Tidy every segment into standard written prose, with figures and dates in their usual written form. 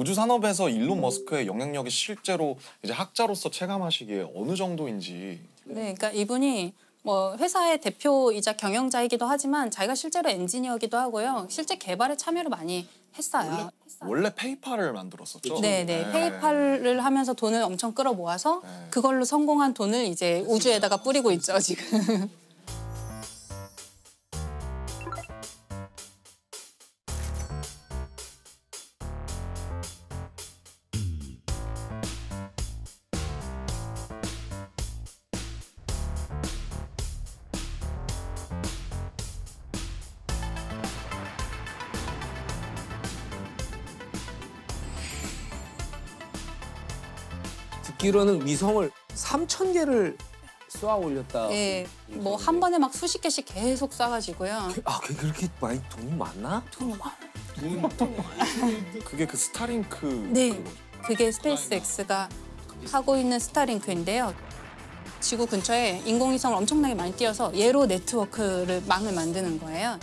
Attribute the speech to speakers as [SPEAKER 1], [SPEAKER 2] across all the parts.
[SPEAKER 1] 우주 산업에서 일론 머스크의 영향력이 실제로 이제 학자로서 체감하시기에 어느 정도인지.
[SPEAKER 2] 네, 그러니까 이분이 뭐 회사의 대표이자 경영자이기도 하지만 자기가 실제로 엔지니어기도 하고요. 실제 개발에 참여를 많이 했어요.
[SPEAKER 1] 원래 페이팔을 만들었었죠?
[SPEAKER 2] 네네. 페이팔을 하면서 돈을 엄청 끌어모아서
[SPEAKER 1] 네.
[SPEAKER 2] 그걸로 성공한 돈을 이제 우주에다가 뿌리고 있죠, 지금.
[SPEAKER 3] 듣기로는 위성을 3,000개를 쏘아 올렸다.
[SPEAKER 2] 네, 뭐 한 번에 막 수십 개씩 계속 쏴가지고요.
[SPEAKER 3] 아, 그렇게 많이 돈이 많나?
[SPEAKER 2] 돈이 많아.
[SPEAKER 1] 그게 그 스타링크.
[SPEAKER 2] 네, 그게 스페이스X가 하고 있는 스타링크인데요. 지구 근처에 인공위성을 엄청나게 많이 띄워서 얘로 네트워크를 망을 만드는 거예요.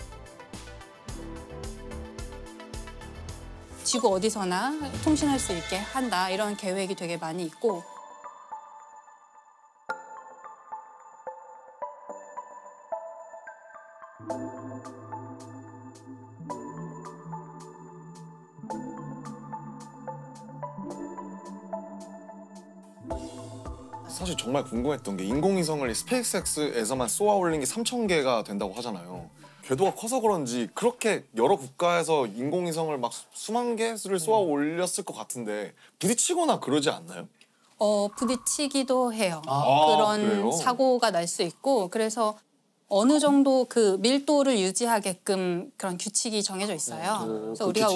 [SPEAKER 2] 지구 어디서나 통신할 수 있게 한다 이런 계획이 되게 많이 있고
[SPEAKER 1] 사실 정말 궁금했던 게 인공위성을 스페이스X에서만 쏘아 올린 게 3,000개가 된다고 하잖아요. 궤도가 커서 그런지 그렇게 여러 국가에서 인공위성을 막 수만 개를 쏘아 올렸을 것 같은데 부딪히거나 그러지 않나요?
[SPEAKER 2] 부딪히기도 해요.
[SPEAKER 1] 아,
[SPEAKER 2] 그런
[SPEAKER 1] 그래요?
[SPEAKER 2] 사고가 날 수 있고 그래서 어느 정도 그 밀도를 유지하게끔 그런 규칙이 정해져 있어요. 그래서 우리가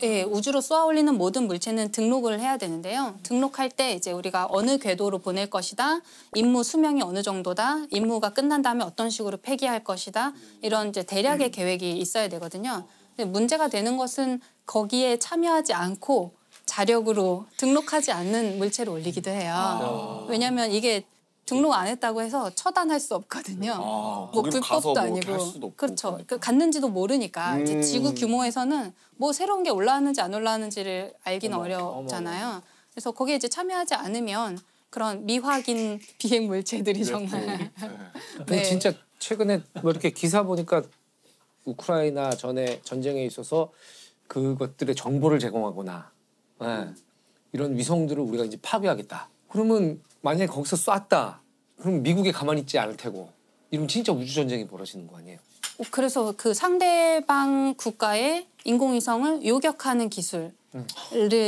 [SPEAKER 2] 예, 우주로 쏘아 올리는 모든 물체는 등록을 해야 되는데요. 등록할 때 이제 우리가 어느 궤도로 보낼 것이다, 임무 수명이 어느 정도다, 임무가 끝난 다음에 어떤 식으로 폐기할 것이다 이런 이제 대략의 계획이 있어야 되거든요. 근데 문제가 되는 것은 거기에 참여하지 않고 자력으로 등록하지 않는 물체를 올리기도 해요. 왜냐하면 이게 등록 안 했다고 해서 처단할 수 없거든요. 뭐 불법도 아니고. 그렇죠. 그 갔는지도 모르니까. 이제 지구 규모에서는 뭐 새로운 게 올라왔는지 안 올라왔는지를 알기는 어렵잖아요. 그래서 거기에 이제 참여하지 않으면 그런 미확인 비행 물체들이 정말.
[SPEAKER 3] 근데 진짜 최근에 뭐 이렇게 기사 보니까 우크라이나 전에 전쟁에 있어서 그것들의 정보를 제공하거나 이런 위성들을 우리가 이제 파괴하겠다. 그러면 만약에 거기서 쐈다. 그럼 미국이 가만히 있지 않을 테고. 이러면 진짜 우주 전쟁이 벌어지는 거 아니에요?
[SPEAKER 2] 그래서 그 상대방 국가의 인공위성을 요격하는 기술을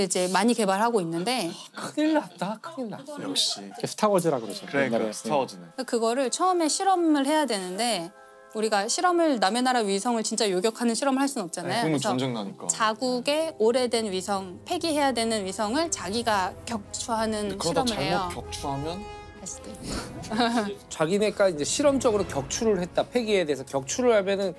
[SPEAKER 2] 이제 많이 개발하고 있는데
[SPEAKER 3] 큰일 났다. 큰일 났어.
[SPEAKER 1] 역시.
[SPEAKER 4] 스타워즈라고 그러죠.
[SPEAKER 1] 그러니까 스타워즈네.
[SPEAKER 2] 그거를 처음에 실험을 해야 되는데 우리가 실험을 남의 나라 위성을 진짜 요격하는 실험을 할 수는 없잖아요.
[SPEAKER 1] 그러면
[SPEAKER 2] 그래서
[SPEAKER 1] 전쟁 나니까.
[SPEAKER 2] 자국의 오래된 위성, 폐기해야 되는 위성을 자기가 격추하는
[SPEAKER 1] 그러다
[SPEAKER 2] 실험을 해요.
[SPEAKER 1] 잘못 격추하면
[SPEAKER 2] 할 수도 있고.
[SPEAKER 3] 자기네가 이제 실험적으로 격추를 했다. 폐기에 대해서 격추를 하면은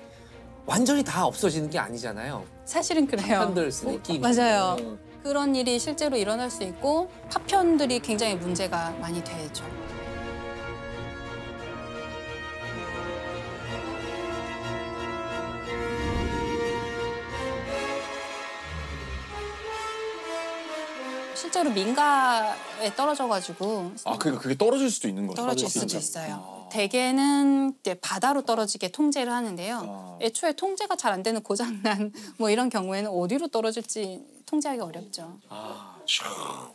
[SPEAKER 3] 완전히 다 없어지는 게 아니잖아요.
[SPEAKER 2] 사실은 그래요.
[SPEAKER 3] 파편들 쓰기.
[SPEAKER 2] 맞아요. 그런 일이 실제로 일어날 수 있고 파편들이 굉장히 문제가 많이 되죠. 실제로 민가에 떨어져가지고
[SPEAKER 1] 그러니까 그게 떨어질 수도 있는 거죠?
[SPEAKER 2] 떨어질 수도 있어요. 대개는 이제 바다로 떨어지게 통제를 하는데요. 애초에 통제가 잘 안 되는 고장난 뭐 이런 경우에는 어디로 떨어질지 통제하기 어렵죠.